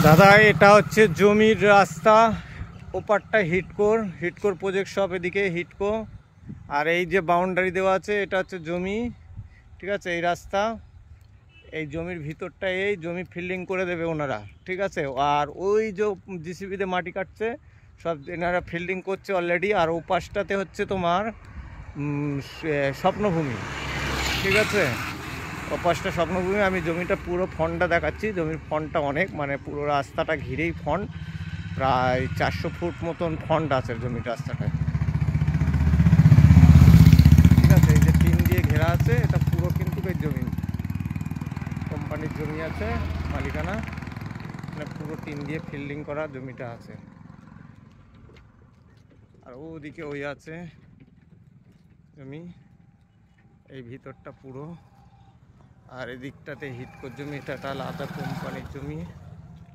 দাদা এটা হচ্ছে জমির রাস্তা, ওপারটা হিটকোর প্রজেক্ট সব, এদিকে হিটকো। আর এই যে বাউন্ডারি দেওয়া আছে এটা হচ্ছে জমি, ঠিক আছে। এই রাস্তা, এই জমির ভিতরটা, এই জমি ফিল্ডিং করে দেবে ওনারা, ঠিক আছে। আর ওই যে জিসিবিতে মাটি কাটছে সব এনারা ফিল্ডিং করছে অলরেডি। আর ও পাশটাতে হচ্ছে তোমার স্বপ্নভূমি, ঠিক আছে। ও পাশটা স্বপ্নভূমি। আমি জমিটা পুরো ফন্টটা দেখাচ্ছি, জমির ফন্টটা অনেক, মানে পুরো রাস্তাটা ঘিরেই ফন্ট, প্রায় 400 ফুট মতন ফন্ট আছে জমির রাস্তাটায়, ঠিক আছে। এই যে টিন দিয়ে ঘেরা আছে, এটা পুরো কিন্তু এই জমি কোম্পানির জমি আছে, মালিকানা, মানে পুরো টিন দিয়ে ফিল্ডিং করা জমিটা আছে। আর ওদিকে ওই আছে জমি, এই ভিতরটা পুরো। আর এদিকটাতে হিটকোর জমি, এটা আলাদা কোম্পানির জমি।